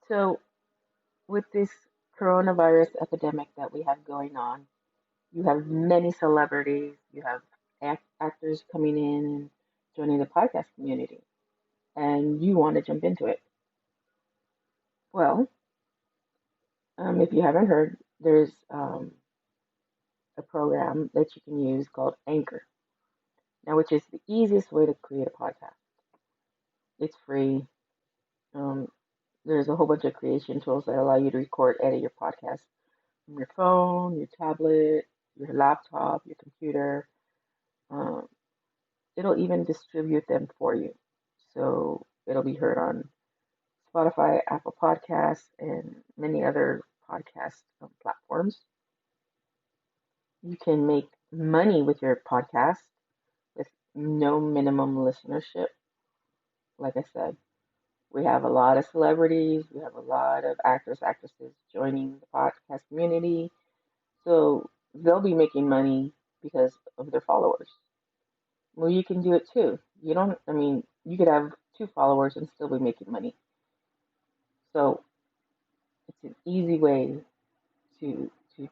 So, with this coronavirus epidemic that we have going on, you have many celebrities, you have actors coming in and joining the podcast community, and you want to jump into it. Well, if you haven't heard, there's a program that you can use called Anchor, now, which is the easiest way to create a podcast. It's free. Um, there's a whole bunch of creation tools that allow you to record, edit your podcast from your phone, your tablet, your laptop, your computer. Um, it'll even distribute them for you. So it'll be heard on Spotify, Apple Podcasts, and many other podcast platforms. You can make money with your podcast with no minimum listenership. Like I said, we have a lot of celebrities, we have a lot of actors, actresses joining the podcast community. So they'll be making money because of their followers. Well, you can do it too. You could have 2 followers and still be making money. So it's an easy way to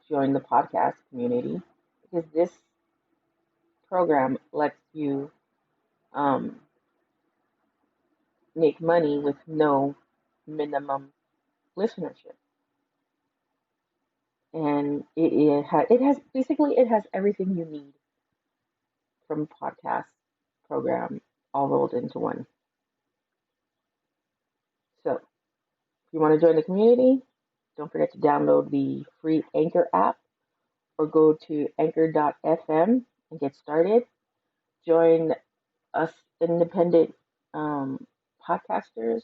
join the podcast community because this program lets you um, make money with no minimum listenership. And it has everything you need from a podcast program all rolled into one. So if you want to join the community, don't forget to download the free Anchor app or go to anchor.fm and get started. Join us independent podcasters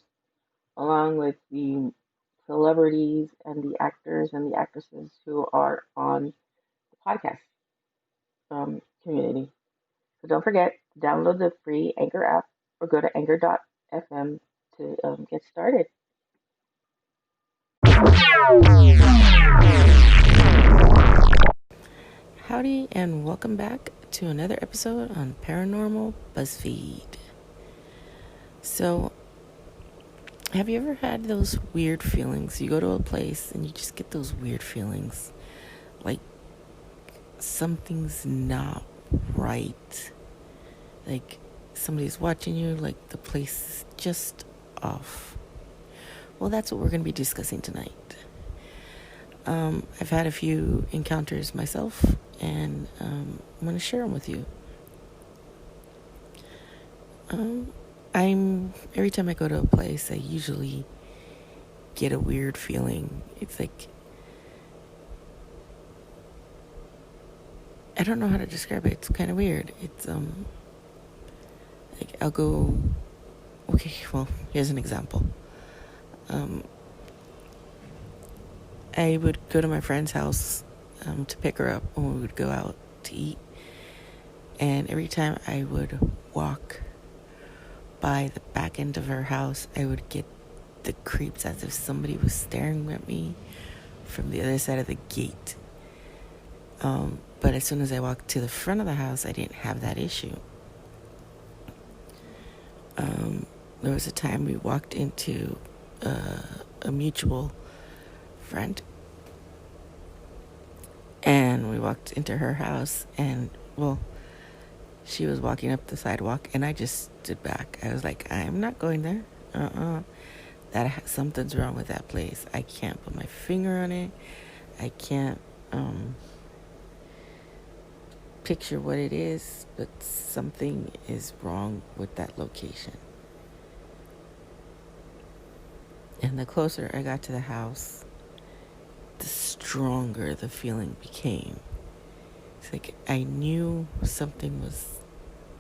along with the celebrities and the actors and the actresses who are on the podcast community. So don't forget to download the free Anchor app or go to anchor.fm to get started. Howdy, and welcome back to another episode on Paranormal BuzzFeed. So, have you ever had those weird feelings? You go to a place and you just get those weird feelings, like something's not right, like somebody's watching you, like the place is just off. Well, that's what we're going to be discussing tonight. I've had a few encounters myself, and I'm going to share them with you. Every time I go to a place, I usually get a weird feeling. It's like, I don't know how to describe it. It's kind of weird. It's like I'll go. Okay, well, here's an example. I would go to my friend's house to pick her up when we would go out to eat. And every time I would walk by the back end of her house, I would get the creeps as if somebody was staring at me from the other side of the gate. But as soon as I walked to the front of the house, I didn't have that issue. There was a time we walked into a mutual friend, and we walked into her house, and well, she was walking up the sidewalk, and I just stood back. I was like, I'm not going there. Something's wrong with that place. I can't put my finger on it. I can't picture what it is, but something is wrong with that location. And the closer I got to the house, the stronger the feeling became. It's like I knew something was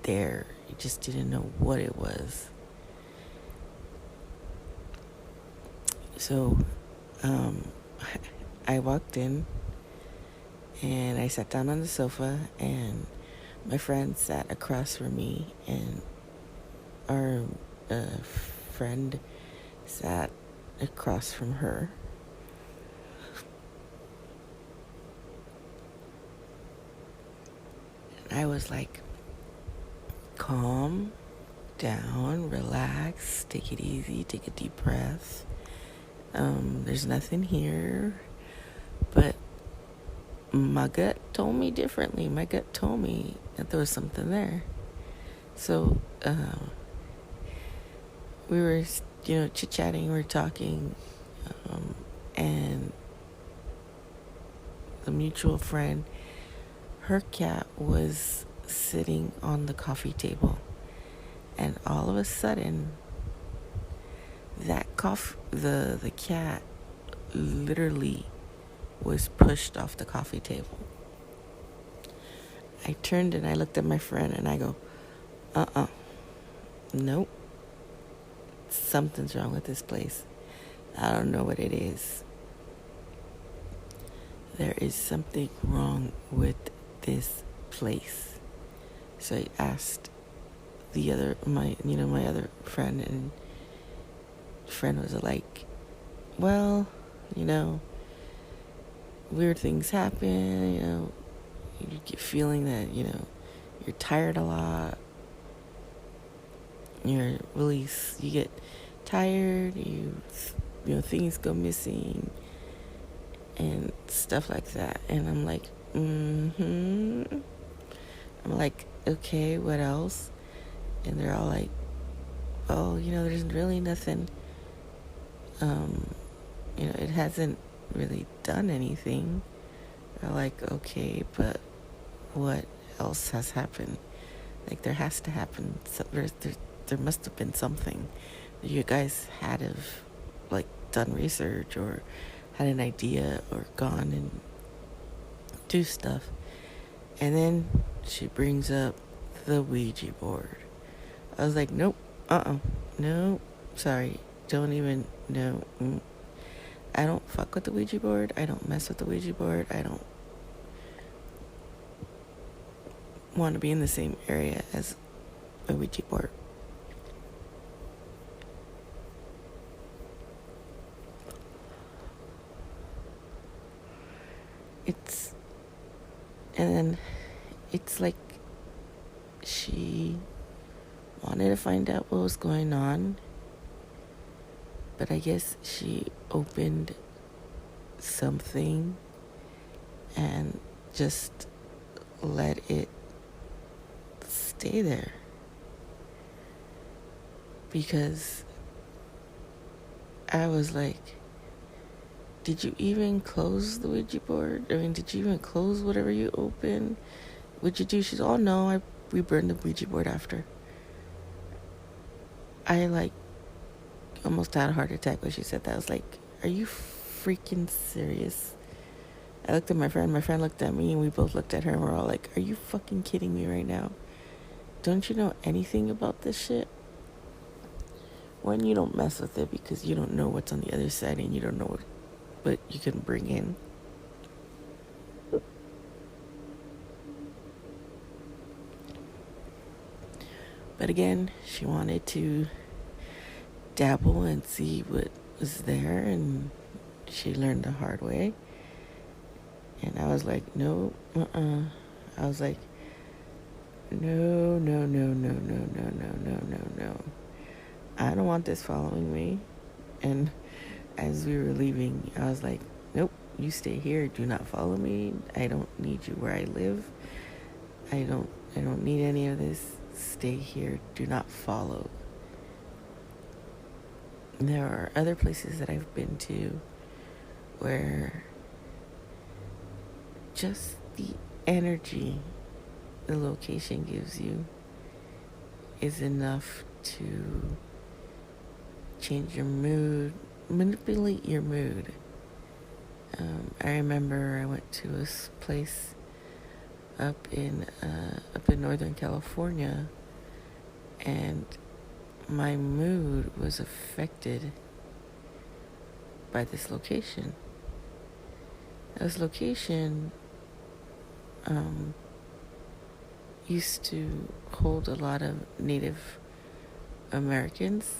there. I just didn't know what it was. So, I walked in and I sat down on the sofa, and my friend sat across from me, and our friend sat across from her. And I was like, calm down, relax, take it easy, take a deep breath. There's nothing here, but my gut told me differently. My gut told me that there was something there. So we were, chit-chatting, we were talking, and the mutual friend, her cat was sitting on the coffee table, and all of a sudden, the cat literally was pushed off the coffee table. I turned and I looked at my friend and I go, nope, something's wrong with this place. I don't know what it is. There is something wrong with this place. So I asked my other friend, and friend was like, well, weird things happen, you get feeling that, you're tired a lot. You get tired, things go missing and stuff like that. And I'm like, I'm like, okay, what else? And they're all like, oh, there's really nothing, it hasn't really done anything. They're like, okay, but what else has happened? Like, there has to happen. So there must have been something. You guys had to have, like, done research or had an idea or gone and do stuff. And then she brings up the Ouija board. I was like, nope, no, sorry, don't even, no. I don't fuck with the Ouija board. I don't mess with the Ouija board. I don't want to be in the same area as a Ouija board. And then it's like she wanted to find out what was going on, but I guess she opened something and just let it stay there. Because I was like, did you even close the Ouija board? I mean, did you even close whatever you opened? What'd you do? She's, oh no, we burned the Ouija board after. I almost had a heart attack when she said that. I was like, are you freaking serious? I looked at my friend looked at me, and we both looked at her, and we're all like, are you fucking kidding me right now? Don't you know anything about this shit? One, you don't mess with it because you don't know what's on the other side, and you don't know what you can bring in. But again, she wanted to dabble and see what was there, and she learned the hard way. And I was like, no, I was like, no. I don't want this following me. And as we were leaving, I was like, nope, you stay here. Do not follow me. I don't need you where I live. I don't need any of this. Stay here. Do not follow. There are other places that I've been to where just the energy the location gives you is enough to change your mood, manipulate your mood. I remember I went to this place up in Northern California, and my mood was affected by this location. This location used to hold a lot of Native Americans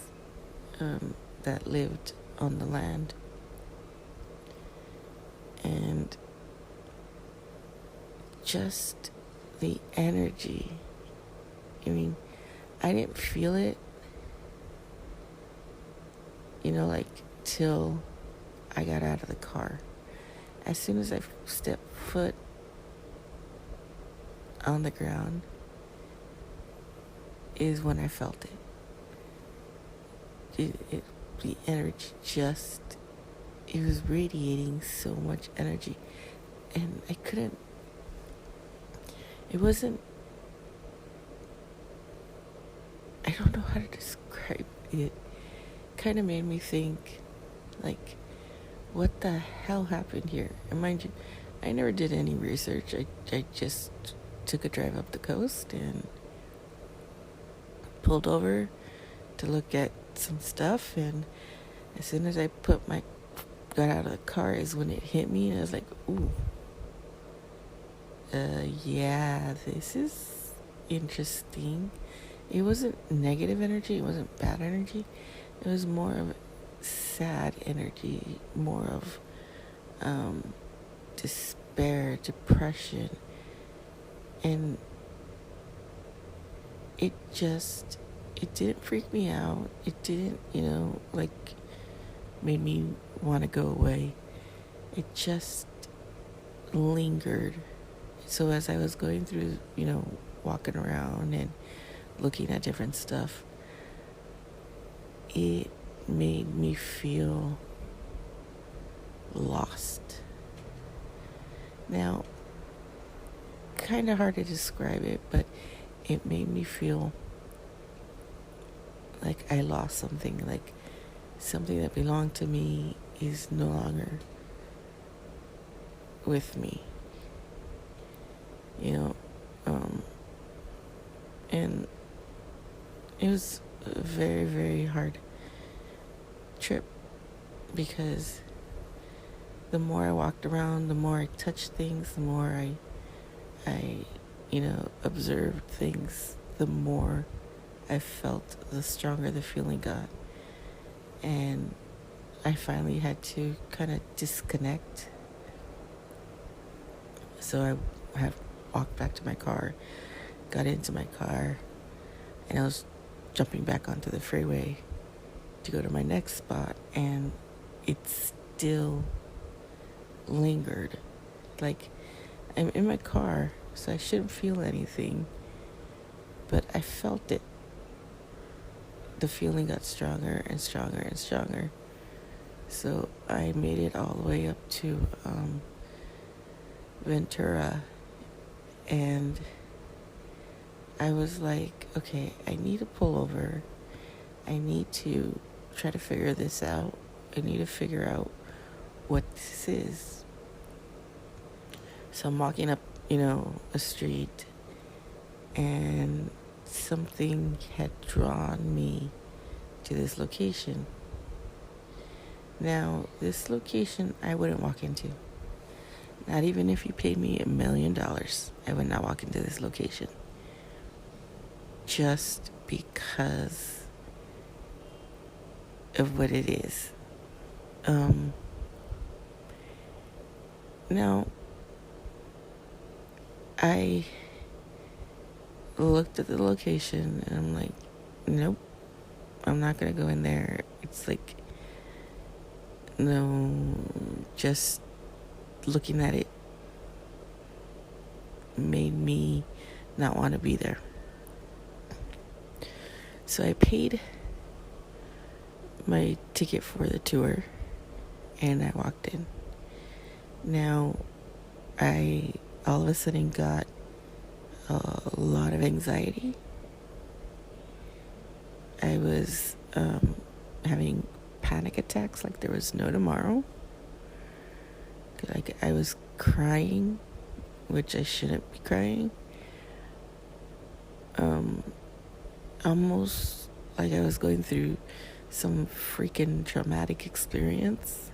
that lived on the land. And just the energy. I mean, I didn't feel it, till I got out of the car. As soon as I stepped foot on the ground is when I felt it. The energy just, it was radiating so much energy. And I couldn't, it wasn't, I don't know how to describe it. Kind of made me think, like, what the hell happened here? And mind you, I never did any research. I just took a drive up the coast and pulled over to look at some stuff. And as soon as I got out of the car is when it hit me. And I was like, ooh, yeah, this is interesting. It wasn't negative energy. It wasn't bad energy. It was more of sad energy, more of despair, depression. And it didn't freak me out. It didn't, like, made me want to go away. It just lingered. So as I was going through, walking around and looking at different stuff, it made me feel lost. Now, kind of hard to describe it, but it made me feel like I lost something, like something that belonged to me is no longer with me. And it was a very, very hard trip because the more I walked around, the more I touched things, the more I observed things, the more I felt, the stronger the feeling got. And I finally had to kind of disconnect. So I had walked back to my car, got into my car, and I was jumping back onto the freeway to go to my next spot, and it still lingered. Like, I'm in my car, so I shouldn't feel anything, but I felt it. The feeling got stronger and stronger and stronger. So I made it all the way up to Ventura, and I was like, okay, I need to pull over. I need to try to figure this out. I need to figure out what this is. So I'm walking up, a street, and something had drawn me to this location. Now, this location I wouldn't walk into. Not even if you paid me $1 million, I would not walk into this location. Just because of what it is. Now, I looked at the location and I'm like, nope, I'm not gonna go in there. It's like, no, just looking at it made me not want to be there. So I paid my ticket for the tour and I walked in. Now, I all of a sudden got a lot of anxiety. I was having panic attacks like there was no tomorrow. Like, I was crying, which I shouldn't be crying. Almost like I was going through some freaking traumatic experience.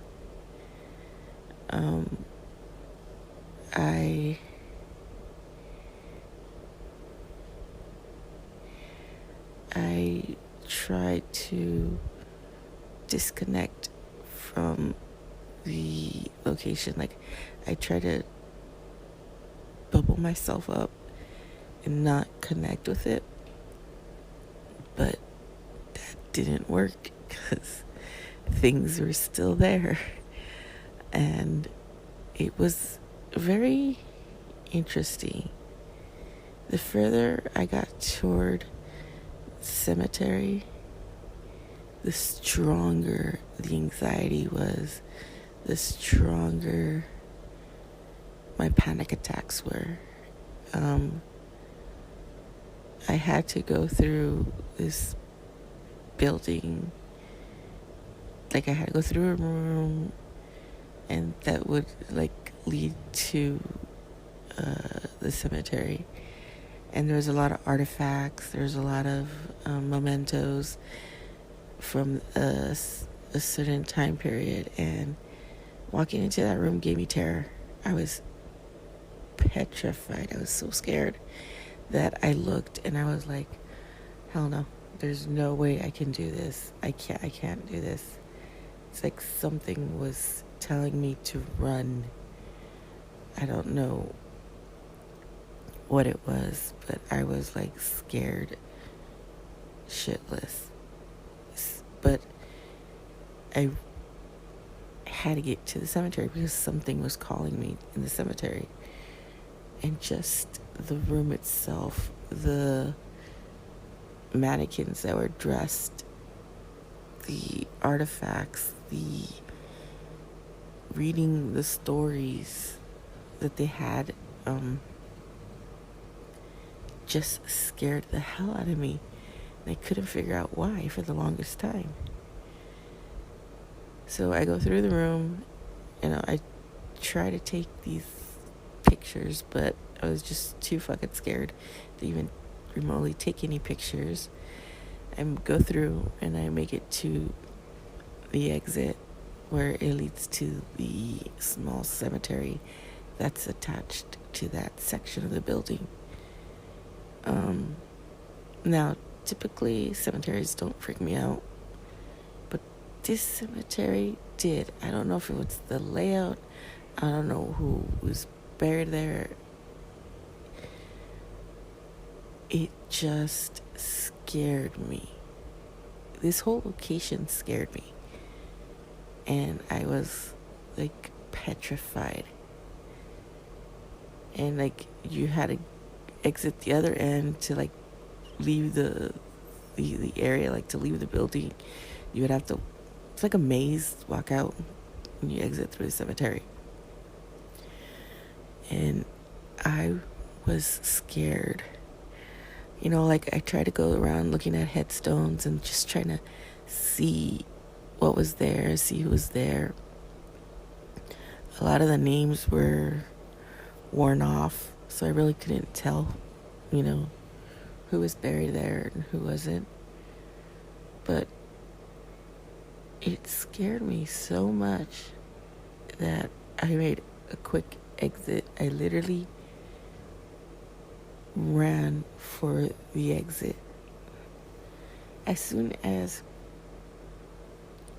I tried to disconnect from the location. Like, I tried to bubble myself up and not connect with it, but that didn't work because things were still there. And it was very interesting. The further I got toward the cemetery, the stronger the anxiety was, the stronger my panic attacks were. I had to go through this building, like I had to go through a room, and that would like lead to the cemetery. And there was a lot of artifacts, there's a lot of mementos from a certain time period, and walking into that room gave me terror. I was petrified. I was so scared that I looked and I was like, hell no, there's no way I can do this. I can't do this. It's like something was telling me to run. I don't know what it was, but I was like scared shitless. But I had to get to the cemetery because something was calling me in the cemetery. And just the room itself, the mannequins that were dressed, the artifacts, the reading the stories that they had, just scared the hell out of me. And I couldn't figure out why for the longest time. So I go through the room, I try to take these pictures, but I was just too fucking scared to even remotely take any pictures. I go through and I make it to the exit where it leads to the small cemetery that's attached to that section of the building. Now, typically cemeteries don't freak me out, but this cemetery did. I don't know if it was the layout. I don't know who was buried there. It just scared me. This whole location scared me. And I was like petrified. And like you had to exit the other end to like leave the area, like to leave the building. You would have to, it's like a maze, walk out and you exit through the cemetery. And I was scared. Like I tried to go around looking at headstones and just trying to see what was there, see who was there. A lot of the names were worn off, so I really couldn't tell, who was buried there and who wasn't. But it scared me so much that I made a quick exit. I literally ran for the exit. As soon as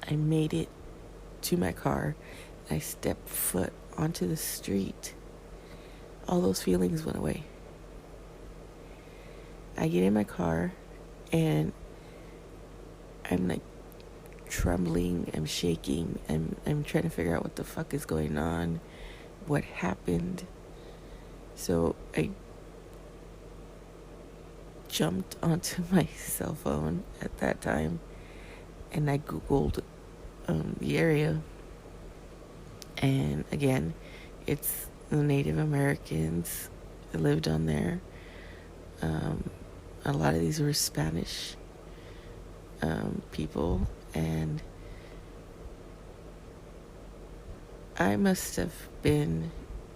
I made it to my car, I stepped foot onto the street, all those feelings went away. I get in my car and I'm like trembling, I'm shaking, I'm trying to figure out what the fuck is going on, what happened. So I jumped onto my cell phone at that time and I googled the area, and again, it's the Native Americans that lived on there. A lot of these were Spanish people, and I must have been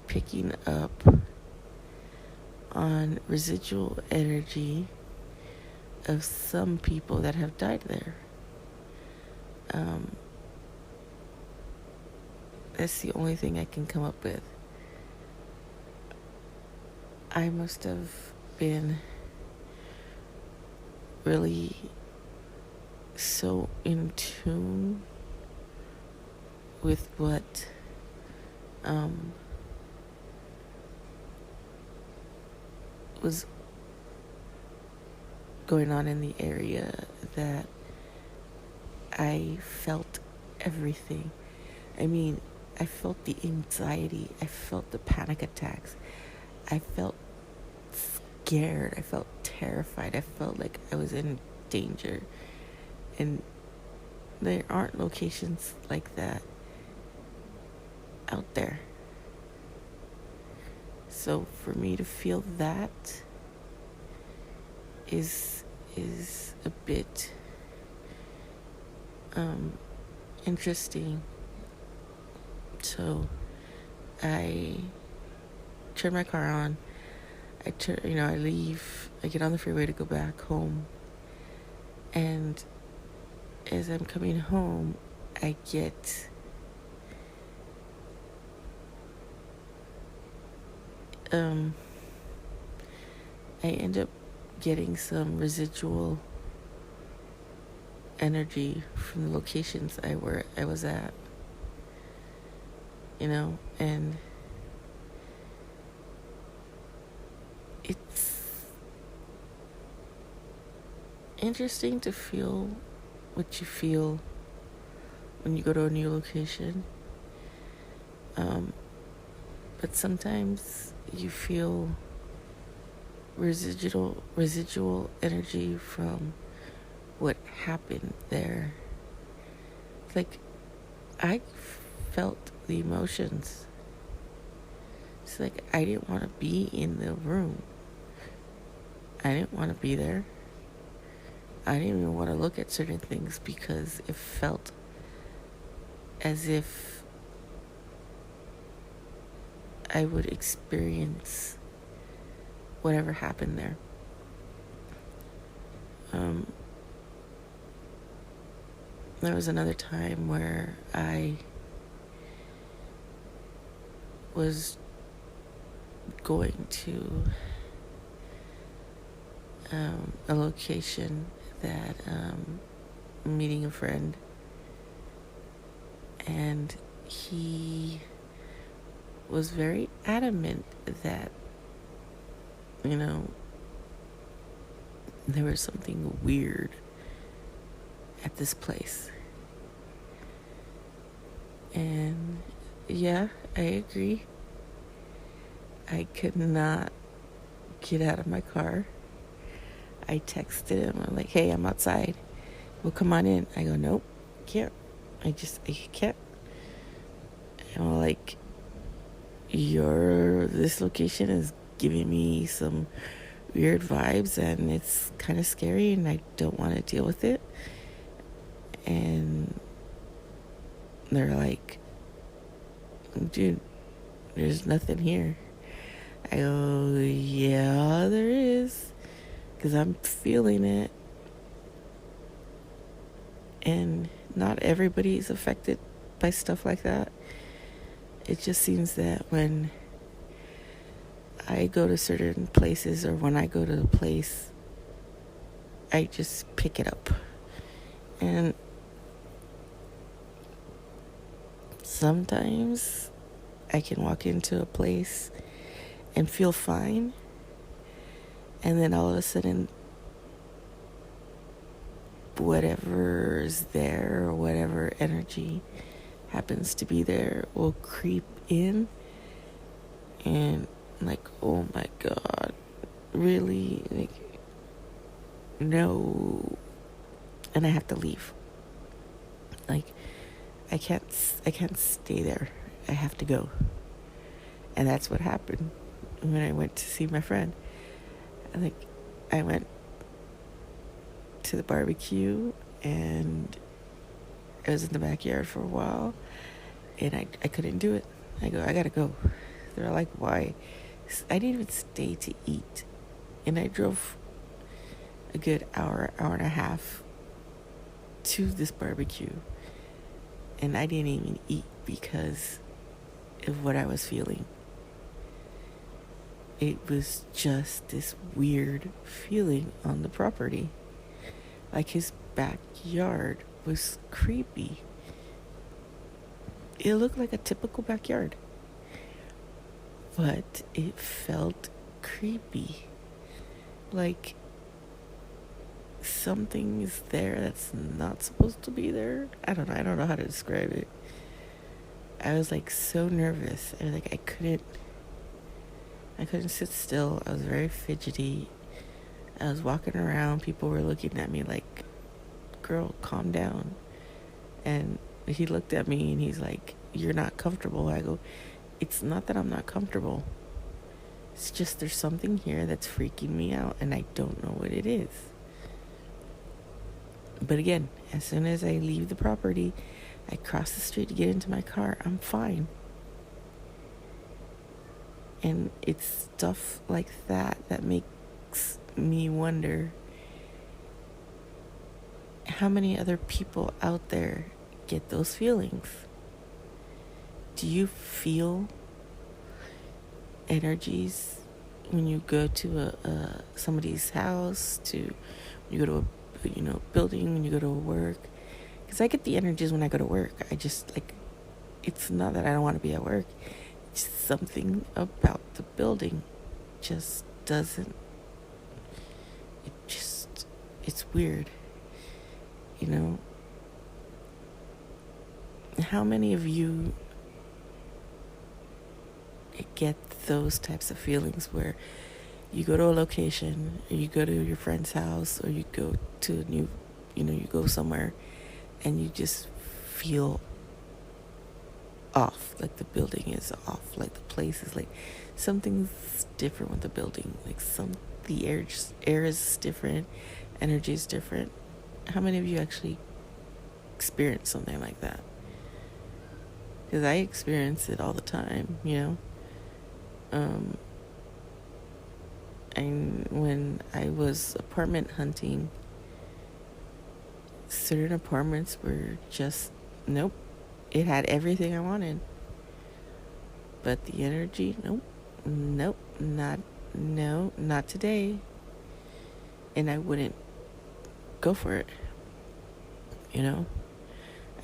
picking up on residual energy of some people that have died there. That's the only thing I can come up with. I must have been really so in tune with what was going on in the area that I felt everything. I mean, I felt the anxiety. I felt the panic attacks. I felt scared. I felt terrified. I felt like I was in danger. And there aren't locations like that out there. So for me to feel that is a bit interesting. So I turn my car on. I leave. I get on the freeway to go back home. And as I'm coming home, I get I end up getting some residual energy from the locations I was at, and it's interesting to feel what you feel when you go to a new location. But sometimes you feel residual energy from what happened there. Like, I felt the emotions. It's like I didn't want to be in the room. I didn't want to be there. I didn't even want to look at certain things because it felt as if I would experience whatever happened there. There was another time where I was going to a location that meeting a friend, and he was very adamant that there was something weird at this place. And yeah, I agree. I could not get out of my car. I texted him. I'm like, hey, I'm outside. Well, come on in. I go, nope, can't. I can't. And I'm like, this location is giving me some weird vibes and it's kind of scary and I don't want to deal with it. And they're like, dude, there's nothing here. I go, yeah, there is, because I'm feeling it. And not everybody's affected by stuff like that. It just seems that when I go to certain places, or when I go to a place, I just pick it up. And sometimes I can walk into a place and feel fine, and then all of a sudden whatever is there, or whatever energy happens to be there, will creep in, and like, oh my god, really? Like, no. And I have to leave. Like, I can't stay there. I have to go. And that's what happened when I went to see my friend. I went to the barbecue, and I was in the backyard for a while, and I couldn't do it. I go, I gotta go. They're like, why? I didn't even stay to eat, and I drove a good hour and a half to this barbecue, and I didn't even eat because of what I was feeling. It was just this weird feeling on the property. Like, his backyard was creepy. It looked like a typical backyard, but it felt creepy. Like something is there that's not supposed to be there. I don't know how to describe it. I was like so nervous. I was like, I couldn't sit still. I was very fidgety. I was walking around. People were looking at me like, girl, calm down. And he looked at me and he's like, you're not comfortable. I go, it's not that I'm not comfortable. It's just there's something here that's freaking me out and I don't know what it is. But again, as soon as I leave the property, I cross the street to get into my car, I'm fine. And it's stuff like that that makes me wonder how many other people out there get those feelings. Do you feel energies when you go to somebody's house, when you go to a building, when you go to work? Because I get the energies when I go to work. I just like, it's not that I don't want to be at work. It's something about the building just doesn't, it's weird. How many of you get those types of feelings where you go to a location, or you go to your friend's house, or you go to a new, you go somewhere and you just feel off, like the building is off, like the place is like something's different with the building, like the air is different, energy is different. How many of you actually experience something like that? Because I experience it all the time, And when I was apartment hunting, certain apartments were just, nope. It had everything I wanted. But the energy, nope, not today. And I wouldn't go for it.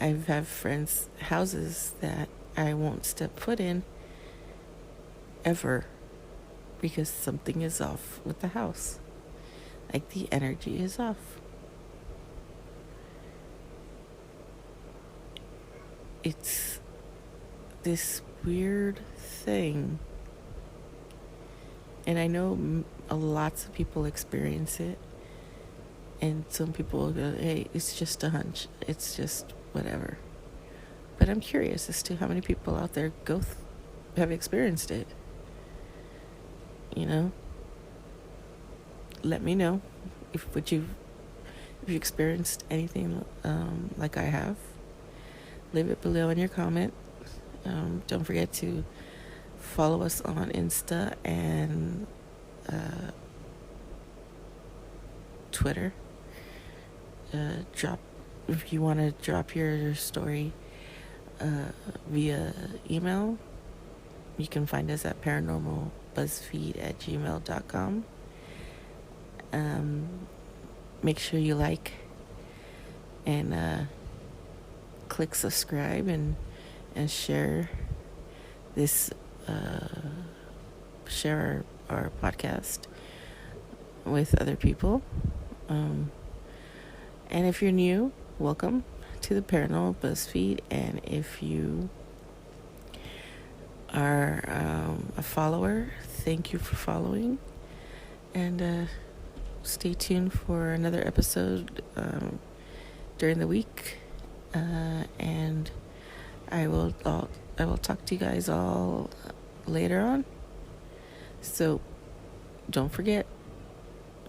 I've had friends' houses that I won't step foot in ever because something is off with the house. Like the energy is off. It's this weird thing. And I know lots of people experience it. And some people will go, hey, it's just a hunch. It's just whatever. But I'm curious as to how many people out there have experienced it. Let me know if you experienced anything like I have. Leave it below in your comment. Don't forget to follow us on Insta and Twitter. If you want to drop your story via email, you can find us at paranormalbuzzfeed@gmail.com. Make sure you like and click subscribe and share this share our podcast with other people. And if you're new, welcome to the Paranormal BuzzFeed. And if you are a follower, thank you for following. And stay tuned for another episode during the week. And I will talk to you guys all later on. So don't forget,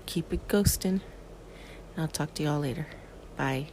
keep it ghosting. I'll talk to you all later. Bye.